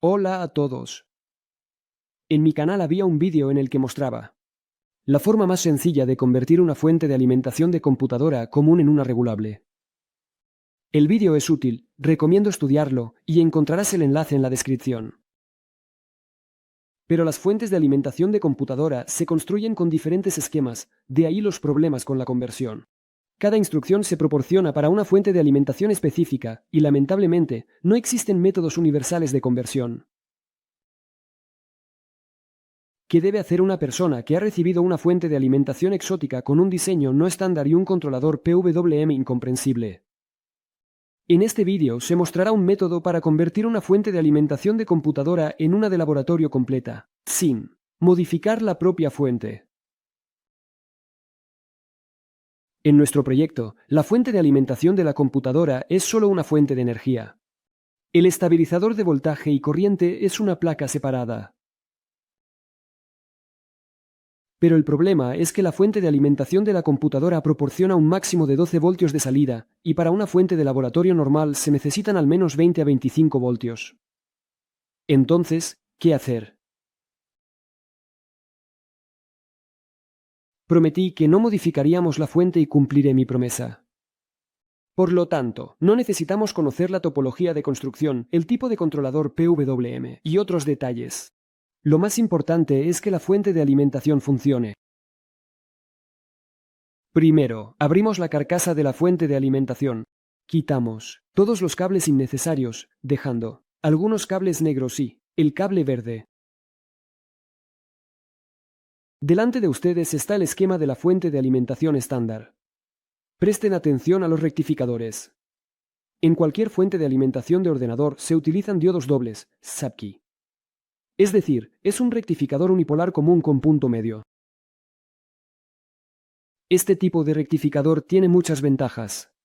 Hola a todos. En mi canal había un vídeo en el que mostraba la forma más sencilla de convertir una fuente de alimentación de computadora común en una regulable. El vídeo es útil, recomiendo estudiarlo y encontrarás el enlace en la descripción. Pero las fuentes de alimentación de computadora se construyen con diferentes esquemas, de ahí los problemas con la conversión. Cada instrucción se proporciona para una fuente de alimentación específica y, lamentablemente, no existen métodos universales de conversión. ¿Qué debe hacer una persona que ha recibido una fuente de alimentación exótica con un diseño no estándar y un controlador PWM incomprensible? En este vídeo se mostrará un método para convertir una fuente de alimentación de computadora en una de laboratorio completa, sin modificar la propia fuente. En nuestro proyecto, la fuente de alimentación de la computadora es solo una fuente de energía. El estabilizador de voltaje y corriente es una placa separada. Pero el problema es que la fuente de alimentación de la computadora proporciona un máximo de 12 voltios de salida, y para una fuente de laboratorio normal se necesitan al menos 20 a 25 voltios. Entonces, ¿qué hacer? Prometí que no modificaríamos la fuente y cumpliré mi promesa. Por lo tanto, no necesitamos conocer la topología de construcción, el tipo de controlador PWM y otros detalles. Lo más importante es que la fuente de alimentación funcione. Primero, abrimos la carcasa de la fuente de alimentación. Quitamos todos los cables innecesarios, dejando algunos cables negros y el cable verde. Delante de ustedes está el esquema de la fuente de alimentación estándar. Presten atención a los rectificadores. En cualquier fuente de alimentación de ordenador se utilizan diodos dobles, Schottky. Es decir, es un rectificador unipolar común con punto medio. Este tipo de rectificador tiene muchas ventajas.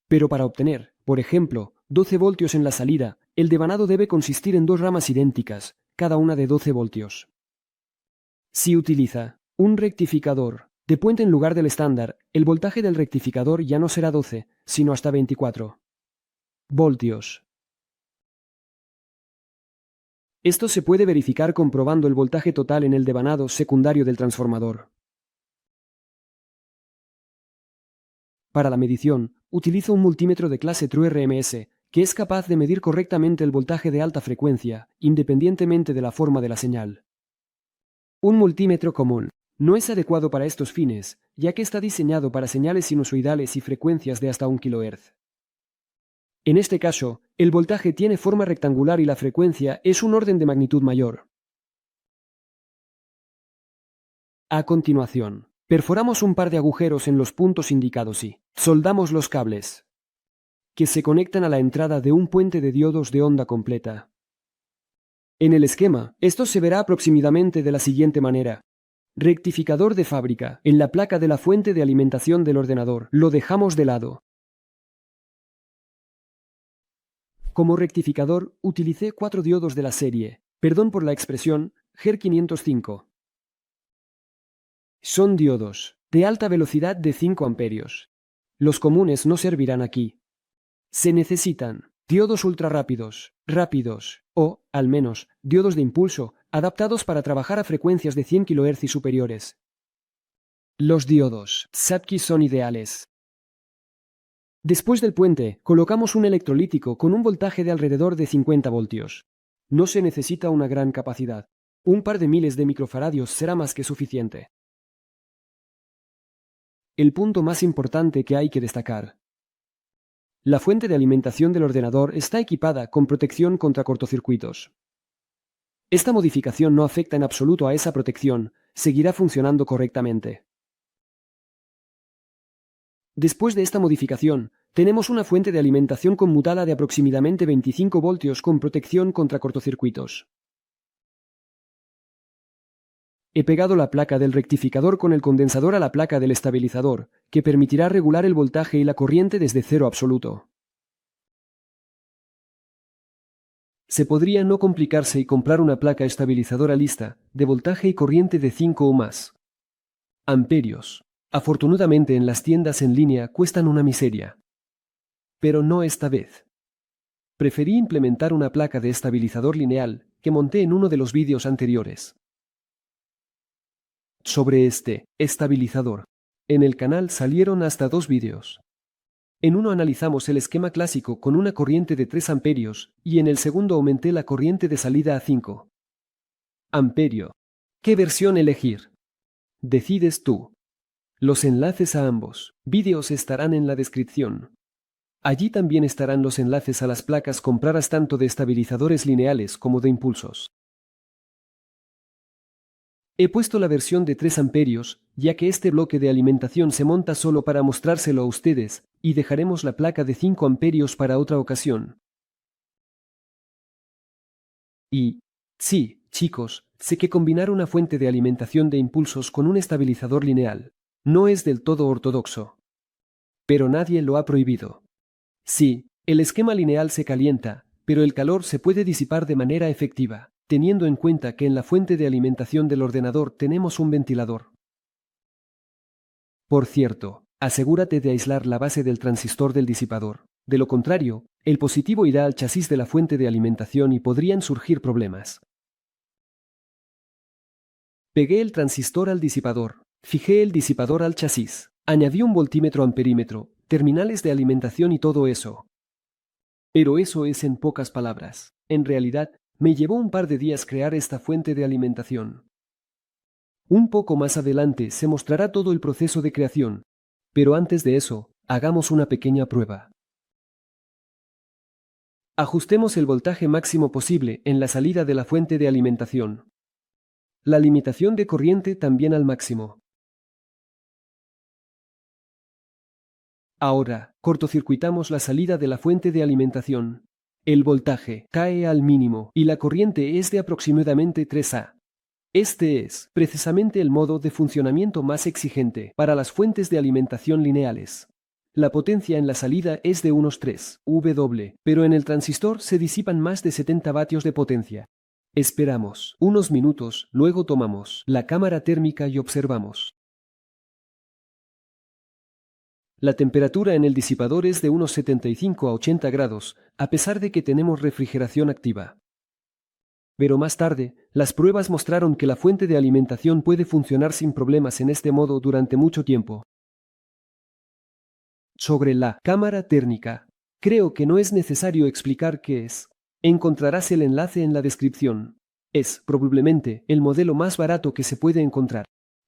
Pero para obtener, por ejemplo, 12 voltios en la salida, el devanado debe consistir en dos ramas idénticas, cada una de 12 voltios. Si utiliza un rectificador de puente en lugar del estándar, el voltaje del rectificador ya no será 12, sino hasta 24 voltios. Esto se puede verificar comprobando el voltaje total en el devanado secundario del transformador. Para la medición, utilizo un multímetro de clase TrueRMS, que es capaz de medir correctamente el voltaje de alta frecuencia, independientemente de la forma de la señal. Un multímetro común no es adecuado para estos fines, ya que está diseñado para señales sinusoidales y frecuencias de hasta 1 kHz. En este caso, el voltaje tiene forma rectangular y la frecuencia es un orden de magnitud mayor. A continuación, perforamos un par de agujeros en los puntos indicados y soldamos los cables que se conectan a la entrada de un puente de diodos de onda completa. En el esquema, esto se verá aproximadamente de la siguiente manera. Rectificador de fábrica. En la placa de la fuente de alimentación del ordenador. Lo dejamos de lado. Como rectificador, utilicé 4 diodos de la serie. Perdón por la expresión, GER505. Son diodos de alta velocidad de 5 amperios. Los comunes no servirán aquí. Se necesitan diodos ultrarrápidos, rápidos, o, al menos, diodos de impulso, adaptados para trabajar a frecuencias de 100 kHz y superiores. Los diodos Schottky son ideales. Después del puente, colocamos un electrolítico con un voltaje de alrededor de 50 voltios. No se necesita una gran capacidad. Un par de miles de microfaradios será más que suficiente. El punto más importante que hay que destacar. La fuente de alimentación del ordenador está equipada con protección contra cortocircuitos. Esta modificación no afecta en absoluto a esa protección, seguirá funcionando correctamente. Después de esta modificación, tenemos una fuente de alimentación conmutada de aproximadamente 25 voltios con protección contra cortocircuitos. He pegado la placa del rectificador con el condensador a la placa del estabilizador, que permitirá regular el voltaje y la corriente desde cero absoluto. Se podría no complicarse y comprar una placa estabilizadora lista, de voltaje y corriente de 5 o más amperios. Afortunadamente en las tiendas en línea cuestan una miseria. Pero no esta vez. preferí implementar una placa de estabilizador lineal que monté en uno de los vídeos anteriores. Sobre este estabilizador, en el canal salieron hasta 2 vídeos. En uno analizamos el esquema clásico con una corriente de 3 amperios y en el segundo aumenté la corriente de salida a 5 amperios. ¿Qué versión elegir? Decides tú. Los enlaces a ambos vídeos estarán en la descripción. Allí también estarán los enlaces a las placas compradas tanto de estabilizadores lineales como de impulsos. He puesto la versión de 3 amperios, ya que este bloque de alimentación se monta solo para mostrárselo a ustedes, y dejaremos la placa de 5 amperios para otra ocasión. Y, sí, chicos, sé que combinar una fuente de alimentación de impulsos con un estabilizador lineal no es del todo ortodoxo. Pero nadie lo ha prohibido. Sí, el esquema lineal se calienta, pero el calor se puede disipar de manera efectiva, teniendo en cuenta que en la fuente de alimentación del ordenador tenemos un ventilador. Por cierto, asegúrate de aislar la base del transistor del disipador. De lo contrario, el positivo irá al chasis de la fuente de alimentación y podrían surgir problemas. Pegué el transistor al disipador, fijé el disipador al chasis, añadí un voltímetro amperímetro, terminales de alimentación y todo eso. Pero eso es en pocas palabras. En realidad, me llevó un par de días crear esta fuente de alimentación. Un poco más adelante se mostrará todo el proceso de creación, pero antes de eso, hagamos una pequeña prueba. Ajustemos el voltaje máximo posible en la salida de la fuente de alimentación. La limitación de corriente también al máximo. Ahora, cortocircuitamos la salida de la fuente de alimentación. El voltaje cae al mínimo y la corriente es de aproximadamente 3 A. Este es, precisamente, el modo de funcionamiento más exigente para las fuentes de alimentación lineales. La potencia en la salida es de unos 3 W, pero en el transistor se disipan más de 70 vatios de potencia. Esperamos unos minutos, luego tomamos la cámara térmica y observamos. La temperatura en el disipador es de unos 75 a 80 grados, a pesar de que tenemos refrigeración activa. Pero más tarde, las pruebas mostraron que la fuente de alimentación puede funcionar sin problemas en este modo durante mucho tiempo. Sobre la cámara térmica, creo que no es necesario explicar qué es. Encontrarás el enlace en la descripción. Es, probablemente, el modelo más barato que se puede encontrar.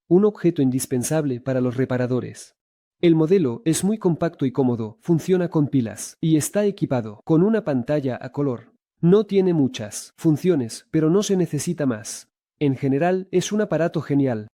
Un objeto indispensable para los reparadores. El modelo es muy compacto y cómodo, funciona con pilas, y está equipado con una pantalla a color. No tiene muchas funciones, pero no se necesita más. En general, es un aparato genial.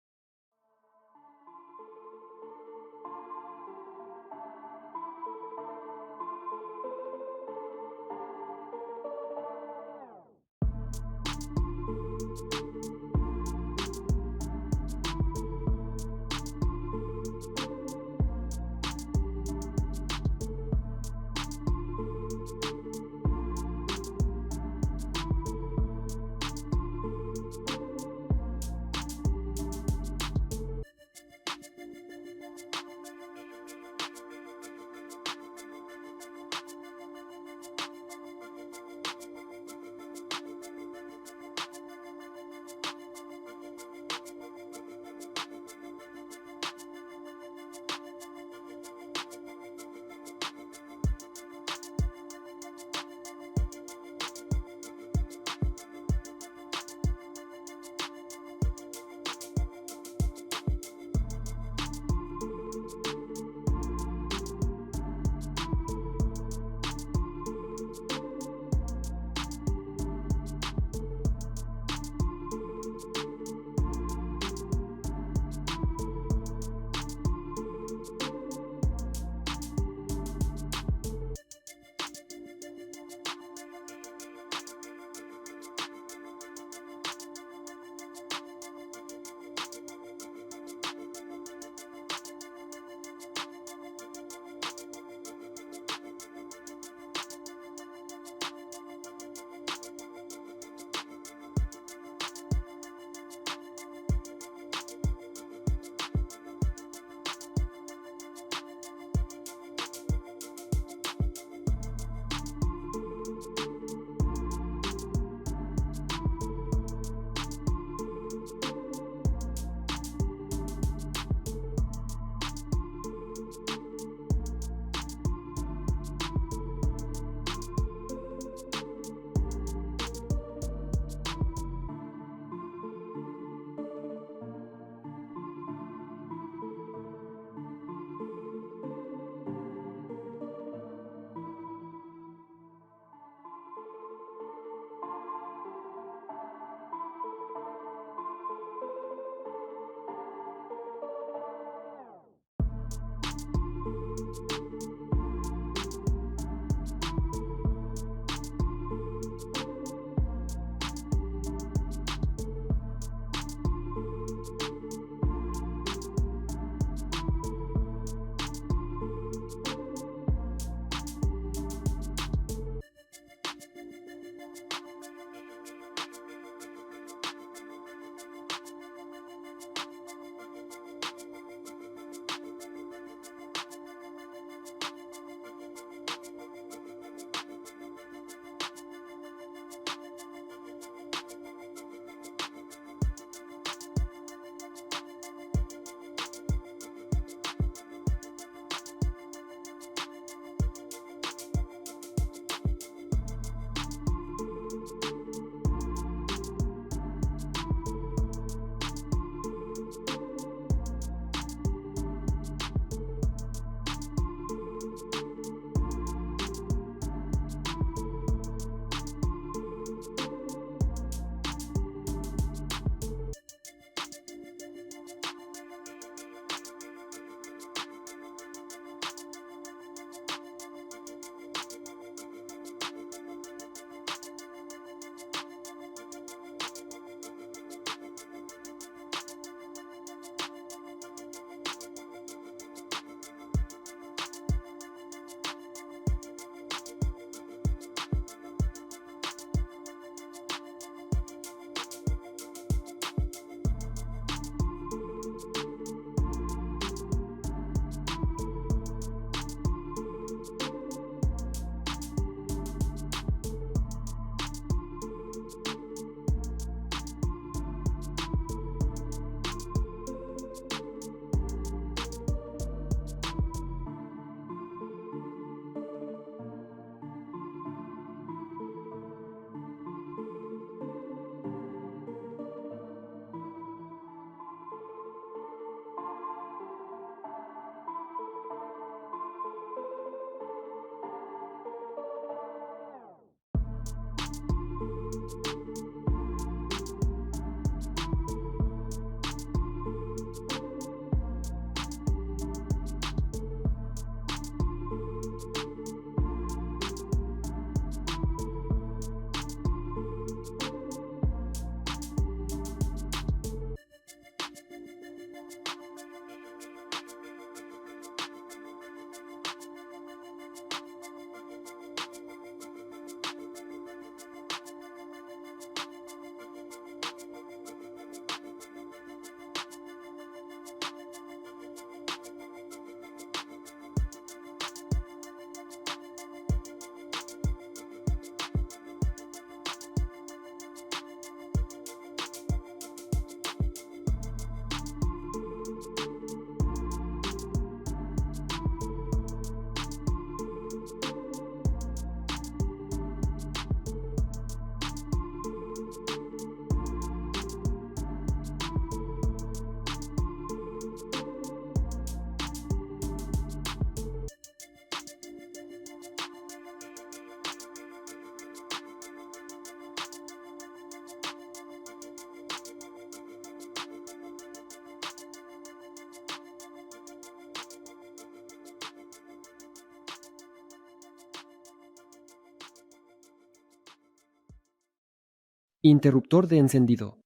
Interruptor de encendido.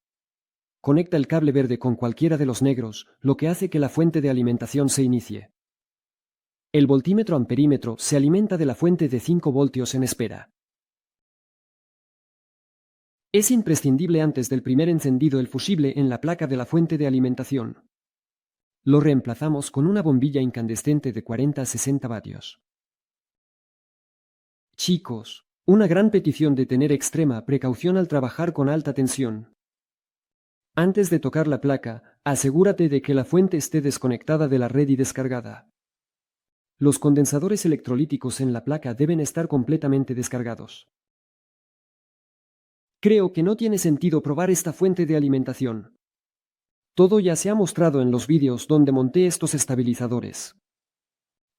Conecta el cable verde con cualquiera de los negros, lo que hace que la fuente de alimentación se inicie. El voltímetro amperímetro se alimenta de la fuente de 5 voltios en espera. Es imprescindible antes del primer encendido el fusible en la placa de la fuente de alimentación. Lo reemplazamos con una bombilla incandescente de 40 a 60 vatios. Chicos, una gran petición de tener extrema precaución al trabajar con alta tensión. Antes de tocar la placa, asegúrate de que la fuente esté desconectada de la red y descargada. Los condensadores electrolíticos en la placa deben estar completamente descargados. Creo que no tiene sentido probar esta fuente de alimentación. Todo ya se ha mostrado en los vídeos donde monté estos estabilizadores.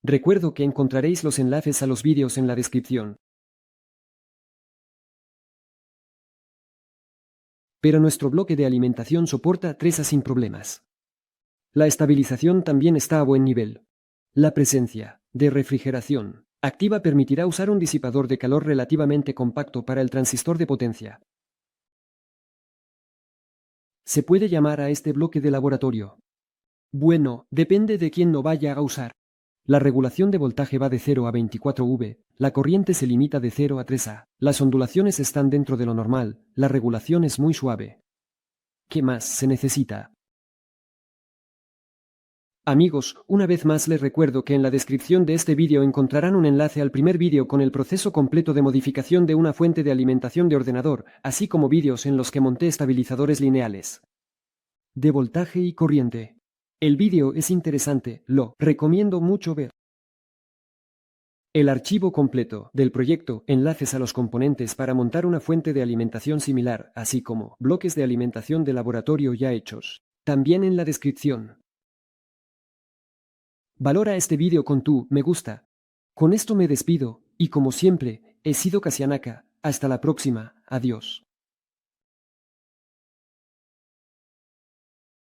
Recuerdo que encontraréis los enlaces a los vídeos en la descripción. Pero nuestro bloque de alimentación soporta 3 A sin problemas. La estabilización también está a buen nivel. La presencia de refrigeración activa permitirá usar un disipador de calor relativamente compacto para el transistor de potencia. ¿Se puede llamar a este bloque de laboratorio? Bueno, depende de quién lo vaya a usar. La regulación de voltaje va de 0 a 24 V, la corriente se limita de 0 a 3 A, las ondulaciones están dentro de lo normal, la regulación es muy suave. ¿Qué más se necesita? Amigos, una vez más les recuerdo que en la descripción de este vídeo encontrarán un enlace al primer vídeo con el proceso completo de modificación de una fuente de alimentación de ordenador, así como vídeos en los que monté estabilizadores lineales de voltaje y corriente. El vídeo es interesante, lo recomiendo mucho ver. El archivo completo del proyecto, enlaces a los componentes para montar una fuente de alimentación similar, así como bloques de alimentación de laboratorio ya hechos, también en la descripción. Valora este vídeo con tu me gusta. Con esto me despido, y como siempre, he sido Kasianaka. Hasta la próxima, adiós.